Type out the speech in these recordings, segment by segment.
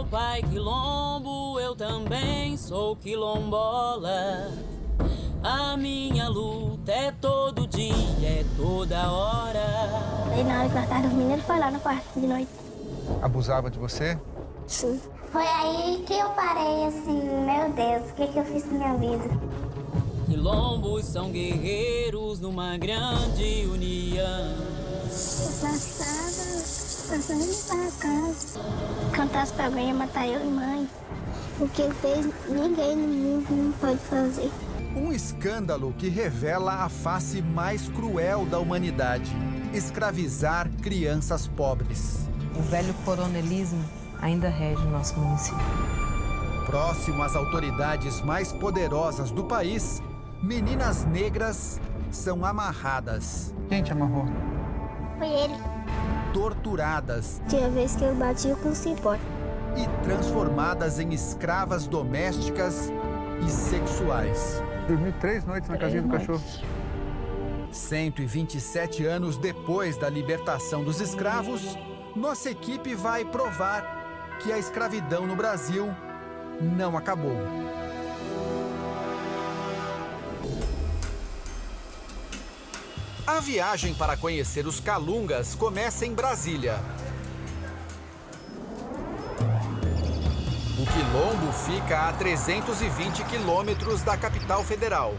pai quilombo, eu também sou quilombola. A minha luta é todo dia, é toda hora. Aí na hora que nós estávamos dormindo, ele foi lá no quarto de noite. Abusava de você? Sim. Foi aí que eu parei assim, meu Deus, o que eu fiz com minha vida? Quilombos são guerreiros numa grande união. Eu passando pra casa. Cantasse pra mim, ia matar eu e mãe. O que ele fez, ninguém no mundo não pode fazer. Um escândalo que revela a face mais cruel da humanidade: escravizar crianças pobres. O velho coronelismo ainda rege o nosso município. Próximo às autoridades mais poderosas do país, meninas negras são amarradas. Quem te amarrou? Foi ele. Torturadas. Tinha vez que eu batia com o cipó. E transformadas em escravas domésticas e sexuais. Dormi 3 noites na casinha do cachorro. 127 anos depois da libertação dos escravos, nossa equipe vai provar que a escravidão no Brasil não acabou. A viagem para conhecer os Calungas começa em Brasília. O quilombo fica a 320 quilômetros da capital federal.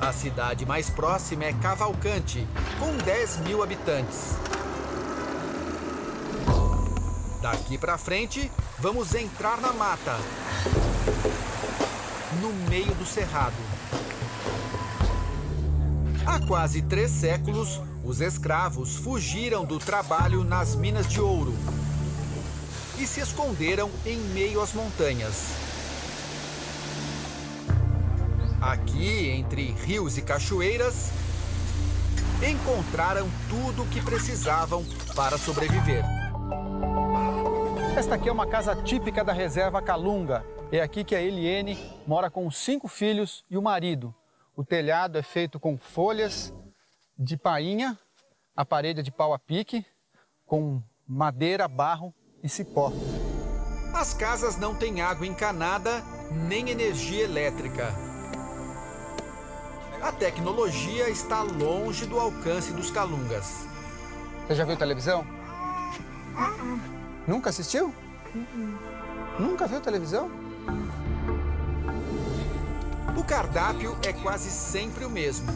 A cidade mais próxima é Cavalcante, com 10 mil habitantes. Daqui para frente, vamos entrar na mata, no meio do cerrado. Há quase 3 séculos, os escravos fugiram do trabalho nas minas de ouro e se esconderam em meio às montanhas. Aqui, entre rios e cachoeiras, encontraram tudo o que precisavam para sobreviver. Esta aqui é uma casa típica da reserva Calunga. É aqui que a Eliene mora com 5 filhos e o marido. O telhado é feito com folhas de painha, a parede é de pau a pique, com madeira, barro e cipó. As casas não têm água encanada nem energia elétrica. A tecnologia está longe do alcance dos Calungas. Você já viu televisão? Nunca assistiu? Nunca viu televisão? O cardápio é quase sempre o mesmo.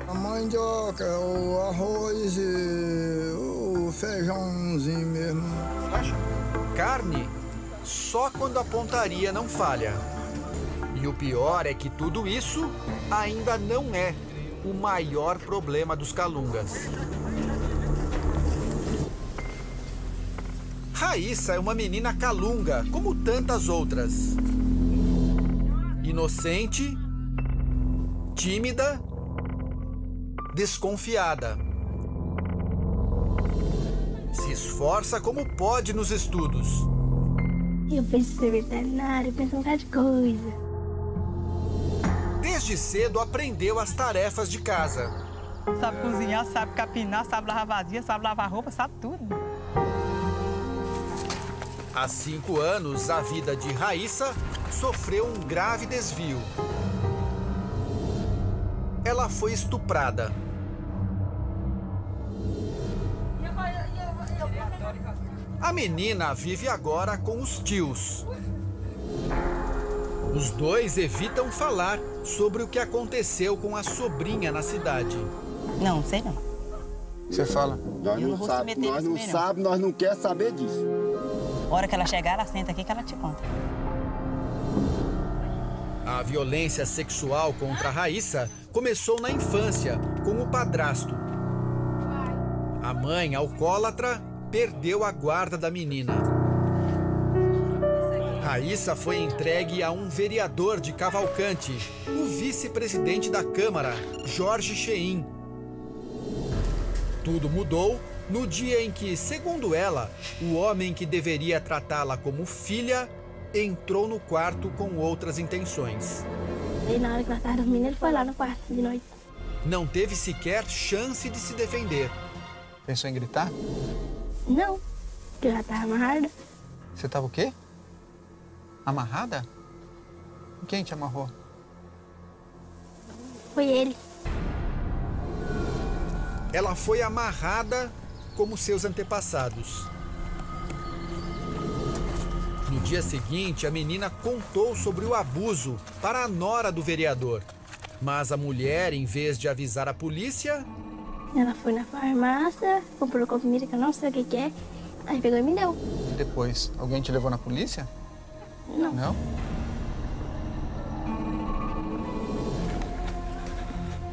A mandioca, o arroz e o feijãozinho mesmo. Carne só quando a pontaria não falha. E o pior é que tudo isso ainda não é o maior problema dos Calungas. Raíssa é uma menina calunga, como tantas outras. Inocente, tímida, desconfiada. Se esforça como pode nos estudos. Eu penso em ser veterinária, eu penso em um bocado de coisa. Desde cedo aprendeu as tarefas de casa. Sabe cozinhar, sabe capinar, sabe lavar vasilha, sabe lavar roupa, sabe tudo. Há 5 anos, a vida de Raíssa sofreu um grave desvio. Ela foi estuprada. A menina vive agora com os tios. Os dois evitam falar sobre o que aconteceu com a sobrinha na cidade. Não, sei não. Você fala? Nós não sabemos, nós não queremos saber disso. A hora que ela chegar, ela senta aqui que ela te conta. A violência sexual contra a Raíssa começou na infância, com o padrasto. A mãe, alcoólatra, perdeu a guarda da menina. Raíssa foi entregue a um vereador de Cavalcante, o vice-presidente da Câmara, Jorge Cheim. Tudo mudou no dia em que, segundo ela, o homem que deveria tratá-la como filha entrou no quarto com outras intenções. Aí na hora que nós estávamos dormindo, ele foi lá no quarto de noite. Não teve sequer chance de se defender. Pensou em gritar? Não. que eu já estava amarrada. Você estava o quê? Amarrada? Quem te amarrou? Foi ele. Ela foi amarrada como seus antepassados. No dia seguinte, a menina contou sobre o abuso para a nora do vereador. Mas a mulher, em vez de avisar a polícia... Ela foi na farmácia, comprou comida que eu não sei o que é, aí pegou e me deu. E depois, alguém te levou na polícia? Não. Não?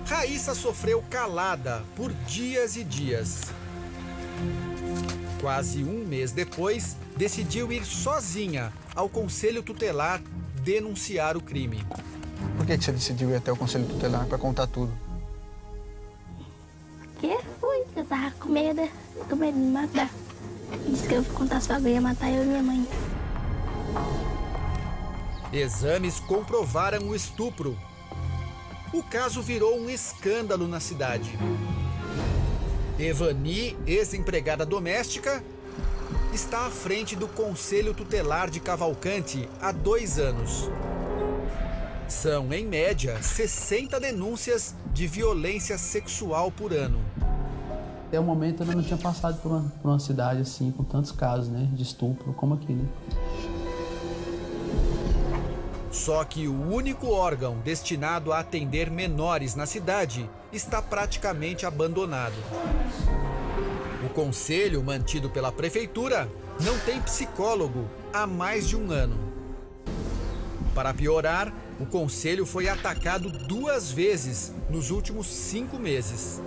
Raíssa sofreu calada por dias e dias. Quase um mês depois, decidiu ir sozinha ao Conselho Tutelar denunciar o crime. Por que você decidiu ir até o Conselho Tutelar para contar tudo? Porque fui, eu tava com medo de me matar. Disse que eu contasse pra alguém ia matar eu e minha mãe. Exames comprovaram o estupro. O caso virou um escândalo na cidade. Evani, ex-empregada doméstica, está à frente do Conselho Tutelar de Cavalcante há 2 anos. São, em média, 60 denúncias de violência sexual por ano. Até o momento eu não tinha passado por uma cidade assim, com tantos casos, né, de estupro como aqui, né? Só que o único órgão destinado a atender menores na cidade está praticamente abandonado. O conselho, mantido pela prefeitura, não tem psicólogo há mais de 1 ano. Para piorar, o conselho foi atacado 2 vezes nos últimos 5 meses.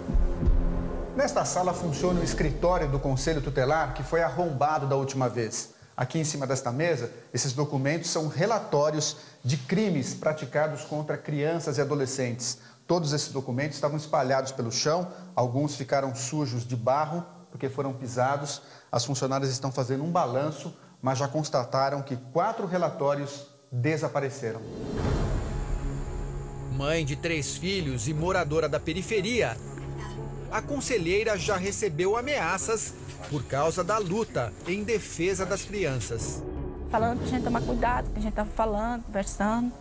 Nesta sala funciona o escritório do Conselho Tutelar, que foi arrombado da última vez. Aqui em cima desta mesa, esses documentos são relatórios de crimes praticados contra crianças e adolescentes. Todos esses documentos estavam espalhados pelo chão, alguns ficaram sujos de barro, porque foram pisados. As funcionárias estão fazendo um balanço, mas já constataram que 4 relatórios desapareceram. Mãe de 3 filhos e moradora da periferia, a conselheira já recebeu ameaças por causa da luta em defesa das crianças. Falando pra gente tomar cuidado, que a gente estava falando, conversando,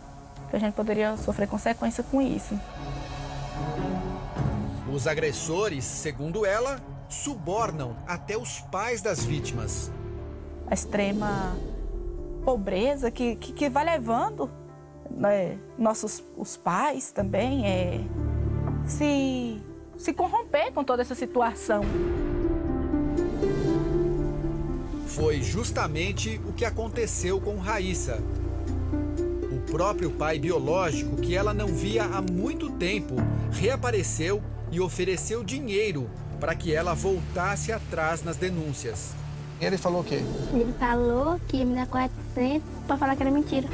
que a gente poderia sofrer consequência com isso. Os agressores, segundo ela, subornam até os pais das vítimas. A extrema pobreza que vai levando, né, os pais também se corromper com toda essa situação. Foi justamente o que aconteceu com Raíssa. O próprio pai biológico, que ela não via há muito tempo, reapareceu e ofereceu dinheiro para que ela voltasse atrás nas denúncias. Ele falou o quê? Ele falou que ia me dar 400 para falar que era mentira.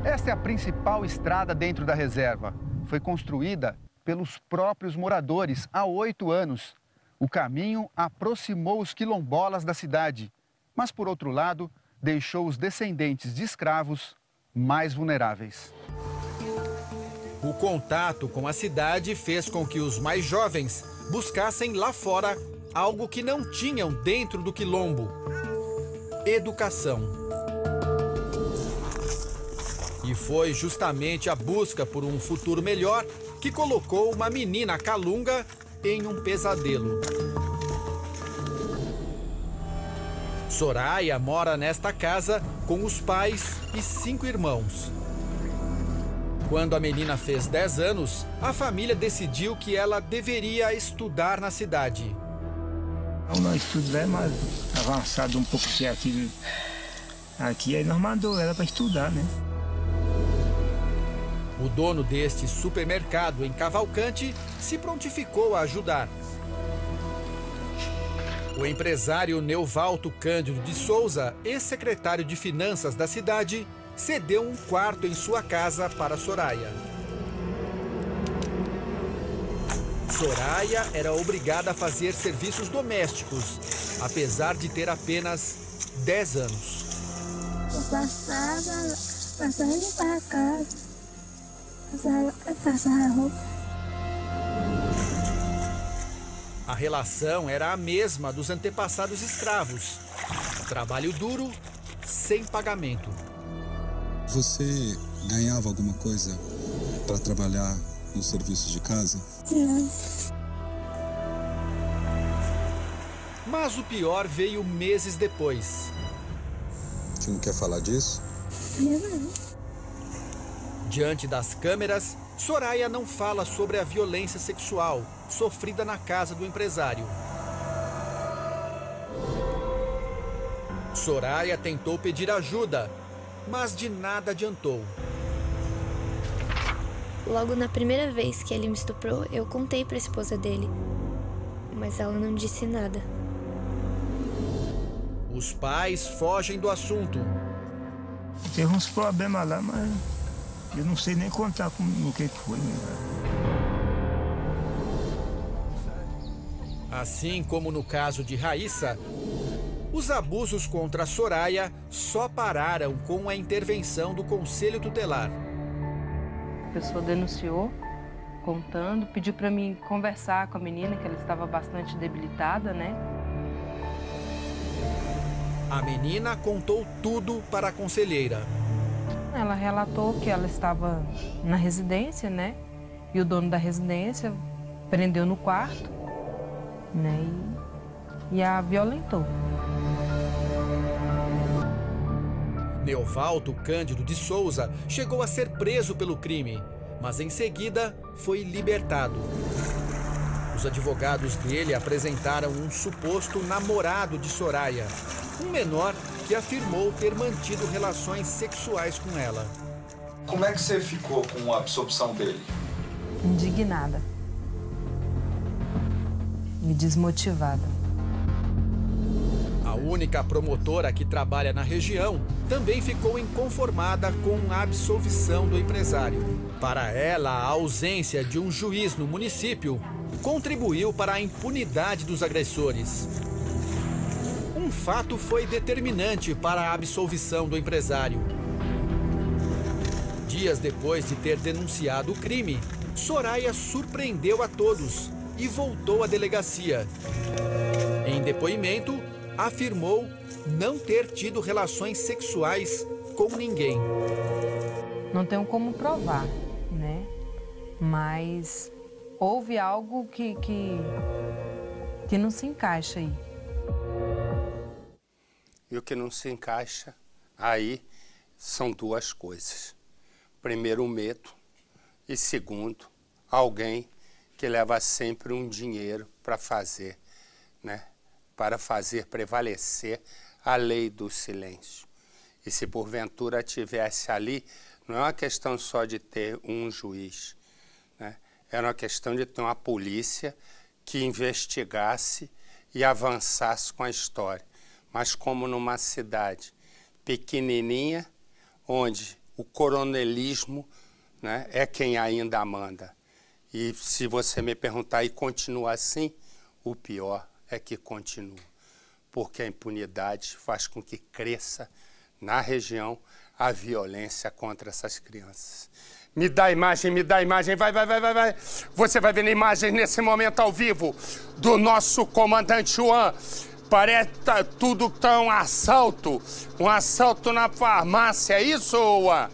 Esta é a principal estrada dentro da reserva. Foi construída pelos próprios moradores há 8 anos. O caminho aproximou os quilombolas da cidade, mas, por outro lado, deixou os descendentes de escravos mais vulneráveis. O contato com a cidade fez com que os mais jovens buscassem lá fora algo que não tinham dentro do quilombo: educação. E foi justamente a busca por um futuro melhor que colocou uma menina calunga em um pesadelo. Soraya mora nesta casa com os pais e 5 irmãos. Quando a menina fez 10 anos, a família decidiu que ela deveria estudar na cidade. O nosso estudo é mais avançado um pouco que aqui aí nós mandou ela para estudar, né? O dono deste supermercado em Cavalcante se prontificou a ajudar. O empresário Neuvalto Cândido de Souza, ex-secretário de Finanças da cidade, cedeu um quarto em sua casa para Soraya. Soraya era obrigada a fazer serviços domésticos, apesar de ter apenas 10 anos. Eu passava limpar a casa. Passar roupa. A relação era a mesma dos antepassados escravos. Trabalho duro, sem pagamento. Você ganhava alguma coisa para trabalhar no serviço de casa? Não. Mas o pior veio meses depois. Você não quer falar disso? Não. Diante das câmeras, Soraya não fala sobre a violência sexual sofrida na casa do empresário. Soraya tentou pedir ajuda, mas de nada adiantou. Logo na primeira vez que ele me estuprou, eu contei para a esposa dele, mas ela não disse nada. Os pais fogem do assunto. Teve uns problemas lá, mas eu não sei nem contar o que foi. Assim como no caso de Raíssa, os abusos contra Soraya só pararam com a intervenção do Conselho Tutelar. A pessoa denunciou, contando, pediu para mim conversar com a menina, que ela estava bastante debilitada, né? A menina contou tudo para a conselheira. Ela relatou que ela estava na residência, né? E o dono da residência prendeu no quarto, né? E a violentou. Neovaldo Cândido de Souza chegou a ser preso pelo crime, mas em seguida foi libertado. Os advogados dele apresentaram um suposto namorado de Soraya, um menor que afirmou ter mantido relações sexuais com ela. Como é que você ficou com a absorção dele? Indignada. E desmotivada. A única promotora que trabalha na região também ficou inconformada com a absolvição do empresário. Para ela, a ausência de um juiz no município contribuiu para a impunidade dos agressores. Um fato foi determinante para a absolvição do empresário. Dias depois de ter denunciado o crime, Soraya surpreendeu a todos e voltou à delegacia. Em depoimento, afirmou não ter tido relações sexuais com ninguém. Não tenho como provar, né? Mas houve algo que não se encaixa aí. E o que não se encaixa aí são duas coisas. Primeiro, o medo. E segundo, alguém que leva sempre um dinheiro para fazer, né? Para fazer prevalecer a lei do silêncio. E se porventura tivesse ali, não é uma questão só de ter um juiz, né? Era uma questão de ter uma polícia que investigasse e avançasse com a história. Mas como numa cidade pequenininha, onde o coronelismo, né, é quem ainda manda. E se você me perguntar, e continua assim, o pior é que continua. Porque a impunidade faz com que cresça na região a violência contra essas crianças. Me dá a imagem, vai. Você vai ver a imagem nesse momento ao vivo do nosso comandante Juan. Parece tudo tão um assalto na farmácia, é isso, Juan?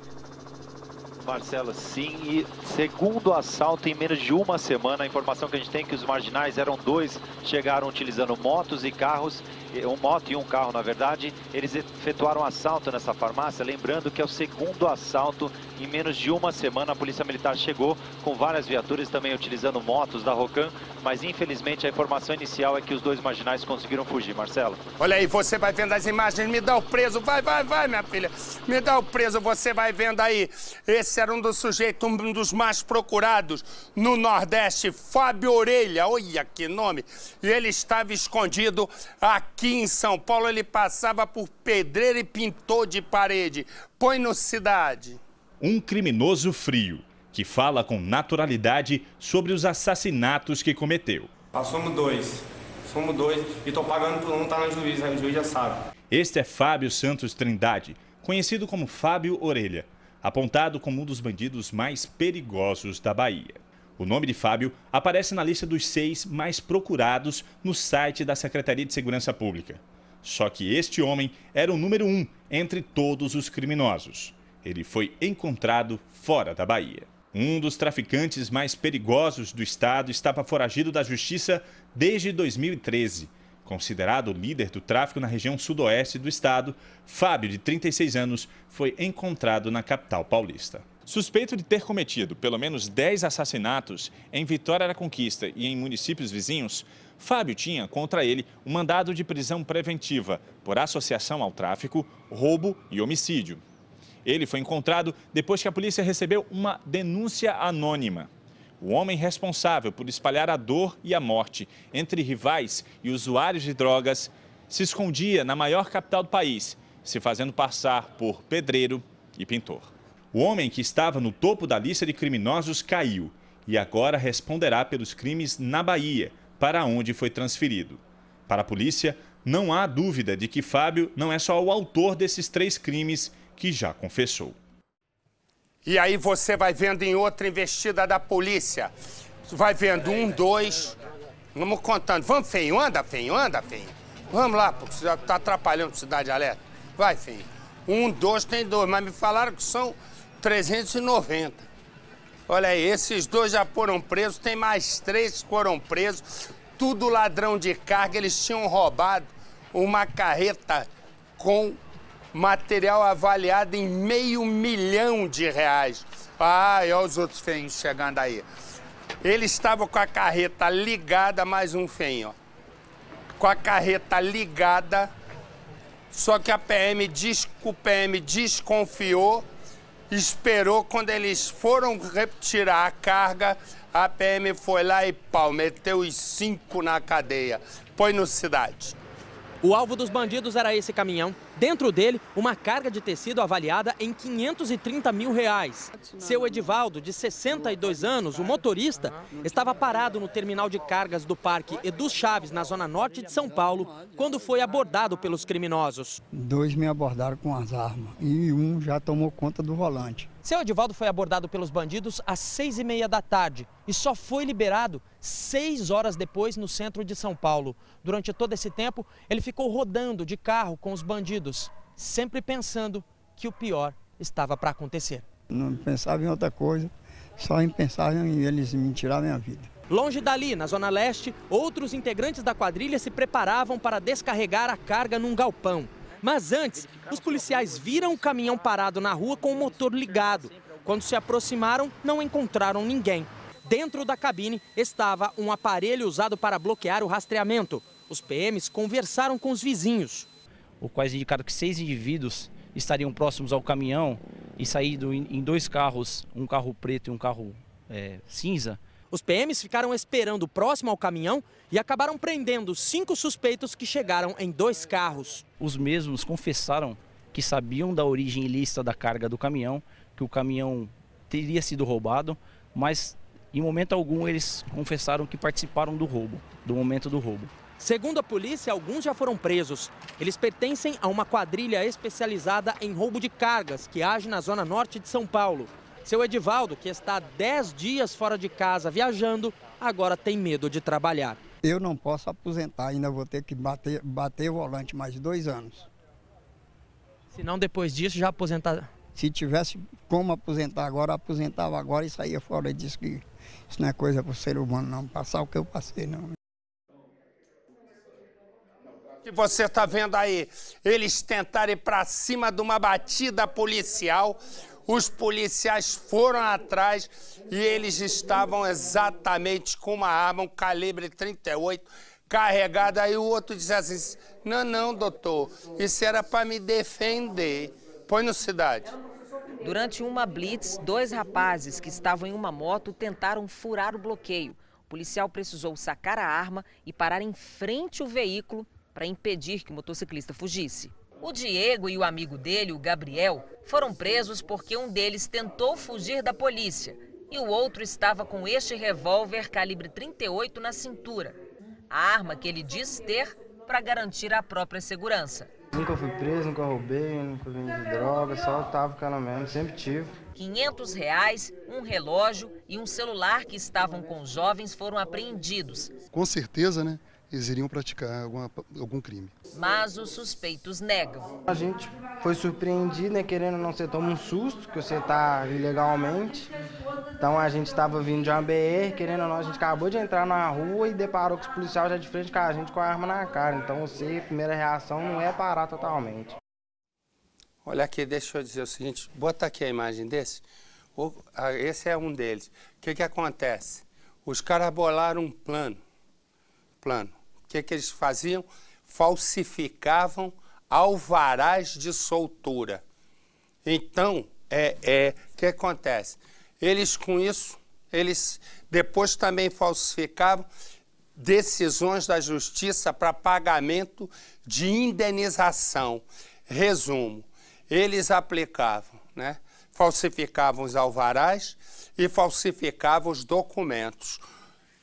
Marcelo, sim, e segundo assalto em menos de uma semana. A informação que a gente tem é que os marginais eram dois, chegaram utilizando motos e carros, uma moto e um carro, na verdade. Eles efetuaram assalto nessa farmácia, lembrando que é o segundo assalto em menos de uma semana. A Polícia Militar chegou com várias viaturas, também utilizando motos da Rocan, mas infelizmente a informação inicial é que os dois marginais conseguiram fugir, Marcelo. Olha aí, você vai vendo as imagens, me dá o preso, vai, minha filha, me dá o preso, você vai vendo aí. Esse era um dos sujeitos, um dos mais procurados no Nordeste, Fábio Orelha, olha que nome. E ele estava escondido aqui em São Paulo, ele passava por pedreiro e pintor de parede. Põe no Cidade. Um criminoso frio, que fala com naturalidade sobre os assassinatos que cometeu. Somos dois e tô pagando por um, tá no juiz, aí o juiz já sabe. Este é Fábio Santos Trindade, conhecido como Fábio Orelha, apontado como um dos bandidos mais perigosos da Bahia. O nome de Fábio aparece na lista dos 6 mais procurados no site da Secretaria de Segurança Pública. Só que este homem era o número 1 entre todos os criminosos. Ele foi encontrado fora da Bahia. Um dos traficantes mais perigosos do estado estava foragido da justiça desde 2013. Considerado o líder do tráfico na região sudoeste do estado, Fábio, de 36 anos, foi encontrado na capital paulista. Suspeito de ter cometido pelo menos 10 assassinatos em Vitória da Conquista e em municípios vizinhos, Fábio tinha contra ele um mandado de prisão preventiva por associação ao tráfico, roubo e homicídio. Ele foi encontrado depois que a polícia recebeu uma denúncia anônima. O homem responsável por espalhar a dor e a morte entre rivais e usuários de drogas se escondia na maior capital do país, se fazendo passar por pedreiro e pintor. O homem que estava no topo da lista de criminosos caiu e agora responderá pelos crimes na Bahia, para onde foi transferido. Para a polícia, não há dúvida de que Fábio não é só o autor desses 3 crimes que já confessou. E aí você vai vendo em outra investida da polícia. Vai vendo 1, 2. Vamos contando. Vamos, Feinho. Anda, Feinho. Anda, Feinho. Vamos lá, porque você já está atrapalhando a Cidade Alerta. Vai, Feinho. 1, 2, tem 2. Mas me falaram que são 390. Olha aí, esses 2 já foram presos. Tem mais 3 que foram presos. Tudo ladrão de carga. Eles tinham roubado uma carreta com material avaliado em R$500 milhão. Ah, e olha os outros feinhos chegando aí. Ele estava com a carreta ligada, mais um feinho, ó. Com a carreta ligada, só que o PM desconfiou, esperou. Quando eles foram retirar a carga, a PM foi lá e pau, meteu os 5 na cadeia. Põe no Cidade. O alvo dos bandidos era esse caminhão. Dentro dele, uma carga de tecido avaliada em R$530 mil. Seu Edivaldo, de 62 anos, o motorista, estava parado no terminal de cargas do Parque Edu Chaves, na zona norte de São Paulo, quando foi abordado pelos criminosos. 2 me abordaram com as armas e um já tomou conta do volante. Seu Edivaldo foi abordado pelos bandidos às 6h30 da tarde e só foi liberado 6 horas depois no centro de São Paulo. Durante todo esse tempo, ele ficou rodando de carro com os bandidos, sempre pensando que o pior estava para acontecer. Não pensava em outra coisa, só em pensar em eles me tirar minha vida. Longe dali, na Zona Leste, outros integrantes da quadrilha se preparavam para descarregar a carga num galpão. Mas antes, os policiais viram o caminhão parado na rua com o motor ligado. Quando se aproximaram, não encontraram ninguém. Dentro da cabine estava um aparelho usado para bloquear o rastreamento. Os PMs conversaram com os vizinhos. O quais indicaram que 6 indivíduos estariam próximos ao caminhão e saído em 2 carros, um carro preto e um carro cinza. Os PMs ficaram esperando próximo ao caminhão e acabaram prendendo 5 suspeitos que chegaram em 2 carros. Os mesmos confessaram que sabiam da origem ilícita da carga do caminhão, que o caminhão teria sido roubado, mas em momento algum eles confessaram que participaram do roubo, do momento do roubo. Segundo a polícia, alguns já foram presos. Eles pertencem a uma quadrilha especializada em roubo de cargas que age na zona norte de São Paulo. Seu Edivaldo, que está há 10 dias fora de casa viajando, agora tem medo de trabalhar. Eu não posso aposentar, ainda vou ter que bater o volante mais 2 anos. Se não, depois disso, já aposentar? Se tivesse como aposentar agora, aposentava agora e saía fora. E disse que isso não é coisa para o ser humano, não. Passar o que eu passei, não. Que você está vendo aí, eles tentaram ir para cima de uma batida policial. Os policiais foram atrás e eles estavam exatamente com uma arma, um calibre 38, carregada. Aí o outro disse assim, não, doutor, isso era para me defender. Põe no Cidade. Durante uma blitz, 2 rapazes que estavam em uma moto tentaram furar o bloqueio. O policial precisou sacar a arma e parar em frente ao veículo para impedir que o motociclista fugisse. O Diego e o amigo dele, o Gabriel, foram presos porque um deles tentou fugir da polícia e o outro estava com este revólver calibre 38 na cintura, a arma que ele diz ter para garantir a própria segurança. Nunca fui preso, nunca roubei, nunca vendi droga, só tava ficando mesmo, sempre tive. R$500, um relógio e um celular que estavam com os jovens foram apreendidos. Com certeza, né, eles iriam praticar algum crime. Mas os suspeitos negam. A gente foi surpreendido, né, querendo ou não, você toma um susto, que você tá ilegalmente. Então a gente estava vindo de uma BR, querendo ou não, a gente acabou de entrar na rua e deparou com os policiais já de frente com a gente com a arma na cara. Então a primeira reação não é parar totalmente. Olha aqui, deixa eu dizer o seguinte, bota aqui a imagem desse. Esse é um deles. O que acontece? Os caras bolaram um plano. O que eles faziam? Falsificavam alvarás de soltura. Então, o que acontece? Eles com isso, eles depois também falsificavam decisões da justiça para pagamento de indenização. Resumo, eles aplicavam, né? Falsificavam os alvarás e falsificavam os documentos.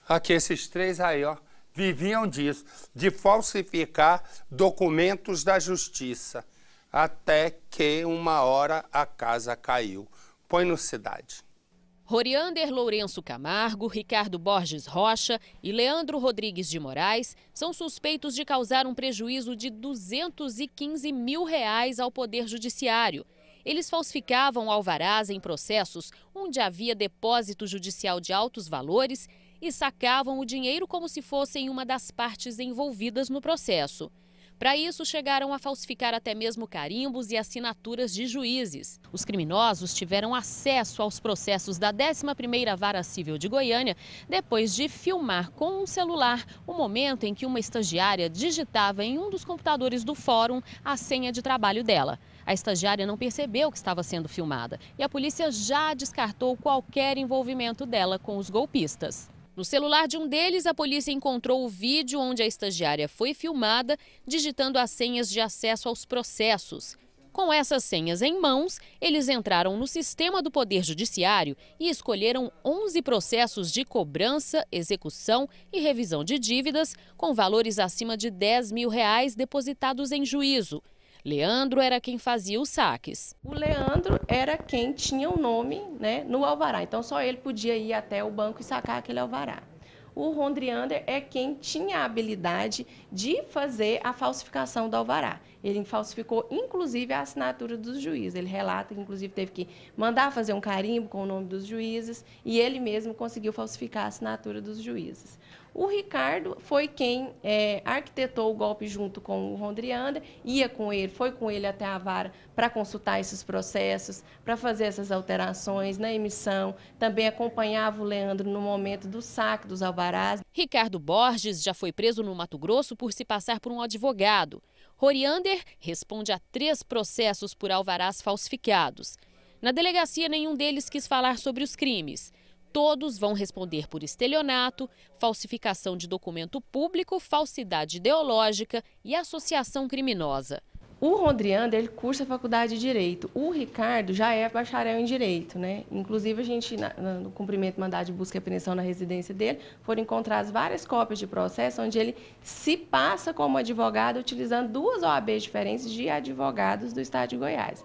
Aqui esses três aí, ó, viviam disso, de falsificar documentos da justiça, até que uma hora a casa caiu. Põe no Cidade. Roriander Lourenço Camargo, Ricardo Borges Rocha e Leandro Rodrigues de Moraes são suspeitos de causar um prejuízo de R$215 mil ao Poder Judiciário. Eles falsificavam alvarás em processos onde havia depósito judicial de altos valores e sacavam o dinheiro como se fossem uma das partes envolvidas no processo. Para isso, chegaram a falsificar até mesmo carimbos e assinaturas de juízes. Os criminosos tiveram acesso aos processos da 11ª Vara Civil de Goiânia depois de filmar com um celular o momento em que uma estagiária digitava em um dos computadores do fórum a senha de trabalho dela. A estagiária não percebeu que estava sendo filmada e a polícia já descartou qualquer envolvimento dela com os golpistas. No celular de um deles, a polícia encontrou o vídeo onde a estagiária foi filmada digitando as senhas de acesso aos processos. Com essas senhas em mãos, eles entraram no sistema do Poder Judiciário e escolheram 11 processos de cobrança, execução e revisão de dívidas com valores acima de R$10 mil depositados em juízo. Leandro era quem fazia os saques. O Leandro era quem tinha o nome, né, no alvará, então só ele podia ir até o banco e sacar aquele alvará. O Roriander é quem tinha a habilidade de fazer a falsificação do alvará. Ele falsificou, inclusive, a assinatura dos juízes. Ele relata que, inclusive, teve que mandar fazer um carimbo com o nome dos juízes e ele mesmo conseguiu falsificar a assinatura dos juízes. O Ricardo foi quem arquitetou o golpe junto com o Roriander, ia com ele, foi com ele até a vara para consultar esses processos, para fazer essas alterações na emissão, também acompanhava o Leandro no momento do saque dos alvarás. Ricardo Borges já foi preso no Mato Grosso por se passar por um advogado. Roriander responde a 3 processos por alvarás falsificados. Na delegacia, nenhum deles quis falar sobre os crimes. Todos vão responder por estelionato, falsificação de documento público, falsidade ideológica e associação criminosa. O Roriander, ele cursa a faculdade de Direito. O Ricardo já é bacharel em Direito, né? Inclusive, a gente, no cumprimento do mandado de busca e apreensão na residência dele, foram encontradas várias cópias de processo onde ele se passa como advogado utilizando 2 OABs diferentes de advogados do estado de Goiás.